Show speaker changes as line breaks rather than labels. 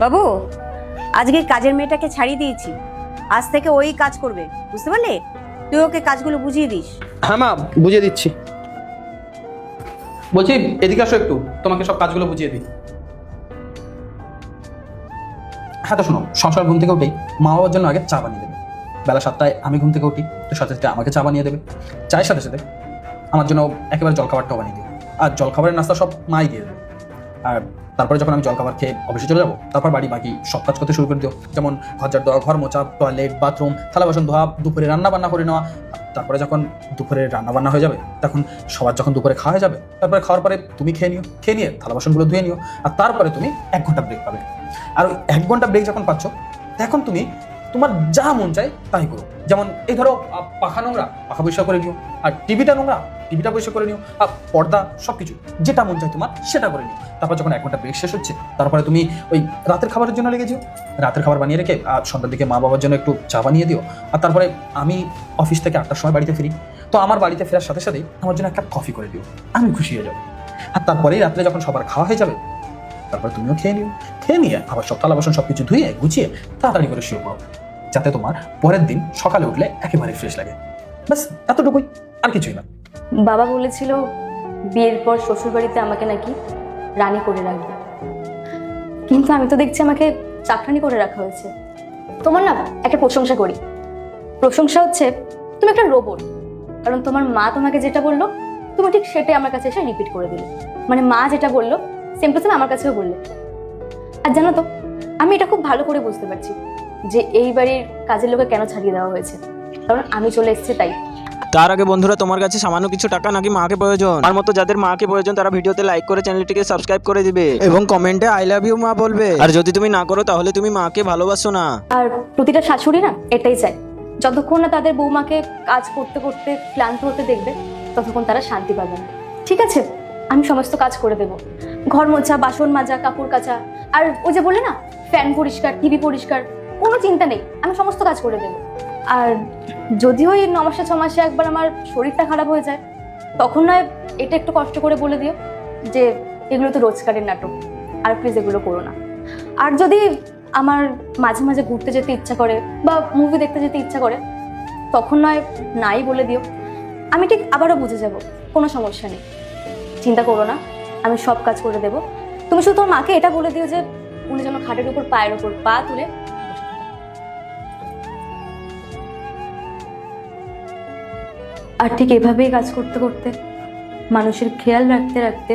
বাবু, আজকে কাজের মেয়েটাকে ছাড়িয়ে দিয়েছি, আজ থেকে ওই কাজ করবে, বুঝতে পারলে? তুই ওকে কাজগুলো বুঝিয়ে দিস।
হ্যাঁ মা, বুঝিয়ে দিচ্ছি। বলছি এদিকে আসো একটু, তোমাকে সব কাজগুলো বুঝিয়ে দিই। হ্যাঁ তো শোনো, সংসার ঘুম থেকে উঠেই মা বাবার জন্য আগে চা বানিয়ে দেবে। বেলা 7টায় আমি ঘুম থেকে উঠি, তো সাথে সাথে আমাকে চা বানিয়ে দেবে। চায়ের সাথে সাথে আমার জন্য একেবারে জলখাবারটাও বানিয়ে দিবে। আর জলখাবারের নাস্তা সব মাই দিয়ে দেবে। আর তারপরে যখন আমি জলখাবার খেয়ে অফিসে চলে যাবো, তারপর বাকি সব কাজ করতে শুরু করে দিও। যেমন ঘর ঝাড় দেওয়া, ঘর মোছা, টয়লেট, বাথরুম, থালা বাসন ধোয়া, দুপুরে রান্না বান্না করে নেওয়া। তারপরে যখন দুপুরে রান্না বান্না হয়ে যাবে, তখন সবার যখন দুপুরে খাওয়া হয়ে যাবে, তারপরে খাওয়ার পরে তুমি খেয়ে নিও, খেয়ে নিয়ে থালা বাসনগুলো ধুয়ে নিও। আর তারপরে তুমি 1 ঘন্টা ব্রেক পাবে। আর ওই 1 ঘন্টা ব্রেক যখন পাচ্ছ, তখন তুমি তোমার যা মন চায় তাই করো। যেমন এই ধরো, পাখা নোংরা, পাখা পরিষ্কার করে নিও। আর টিভিটা নোংরা, টিভিটা পরিষ্কার করে নিও। আর পর্দা, সব কিছু যেটা মন চায় তোমার সেটা করে নিও। তারপর যখন 1 ঘন্টা ব্রেক শেষ হচ্ছে, তারপরে তুমি ওই রাতের খাবারের জন্য লেগে যেও। রাতের খাবার বানিয়ে রেখে আর সন্ধ্যার দিকে মা বাবার জন্য একটু চা বানিয়ে দিও। আর তারপরে আমি অফিস থেকে 8টার সময় বাড়িতে ফিরি, তো আমার বাড়িতে ফেরার সাথে সাথেই আমার জন্য 1 কাপ কফি করে দিও, আমি খুশি হয়ে যাবো। আর তারপরেই রাত্রে যখন সবার খাওয়া হয়ে যাবে, তারপরে তুমিও খেয়ে নিও। খেয়ে নিয়ে আবার সব থালা বাসন সবকিছু ধুয়ে গুছিয়ে তাড়াতাড়ি করে শুয়ে পড়ো, যাতে তোমার পরের দিন সকালে উঠলে একেবারে ফ্রেশ লাগে। ব্যাস এতটুকুই, আর কিছুই না।
বাবা বলেছিল বিয়ের পর শ্বশুর বাড়িতে আমাকে নাকি রানী করে রাখবে, কিন্তু আমি তো দেখছি আমাকে চাকরানি করে রাখা হয়েছে। তোমার না একটা প্রশংসা করি, প্রশংসা হচ্ছে তুমি একটা রোবট। কারণ তোমার মা তোমাকে যেটা বললো, তুমি ঠিক সেটাই আমার কাছে এসে রিপিট করে দিলে। মানে মা যেটা বললো সেম টু সেম আমার কাছেও বললে। আর জানো তো, আমি এটা খুব ভালো করে বুঝতে পারছি যে এই বাড়ির কাজের লোকে কেন ছাড়িয়ে দেওয়া হয়েছে, কারণ আমি চলে এসেছি তাই।
তার আগে বন্ধুরা, তোমার কাছে সামান্য কিছু টাকা নাকি মাকে প্রয়োজন? তার মতো যাদের মাকে প্রয়োজন তারা ভিডিওতে লাইক করে চ্যানেলটিকে সাবস্ক্রাইব করে দিবে এবং কমেন্টে আই লাভ ইউ মা বলবে। আর যদি তুমি না করো তাহলে তুমি মাকে ভালোবাসো না।
আর প্রতিটা শাশুড়ি না এটাই চায়, যতক্ষণ না তাদের বৌমাকে কাজ করতে করতে ক্লান্ত হতে দেখবে ততক্ষণ তারা শান্তি পাবে না। ঠিক আছে, আমি সমস্ত কাজ করে দেবো, ঘর মোছা, বাসন মাজা, কাপড় কাচা, আর ওই যে বলে না ফ্যান পরিষ্কার, টিভি পরিষ্কার, কোনো চিন্তা নেই, আমি সমস্ত কাজ করে দেবো। আর যদিও এই 9 মাসে 6 মাসে একবার আমার শরীরটা খারাপ হয়ে যায়, তখন নয় এটা একটু কষ্ট করে বলে দিও যে এগুলো তো রোজকারের নাটক, আর প্লিজ এগুলো করো না। আর যদি আমার মাঝে মাঝে ঘুরতে যেতে ইচ্ছা করে বা মুভি দেখতে যেতে ইচ্ছা করে, তখন নয় নাই বলে দিও, আমি ঠিক আবারও বুঝে যাব, কোনো সমস্যা নেই, চিন্তা করো না, আমি সব কাজ করে দেব। তুমি শুধু তোমার মাকে এটা বলে দিও যে উনি যেন খাটের উপর পায়ের উপর পা তুলে। আর ঠিক এভাবেই কাজ করতে করতে, মানুষের খেয়াল রাখতে রাখতে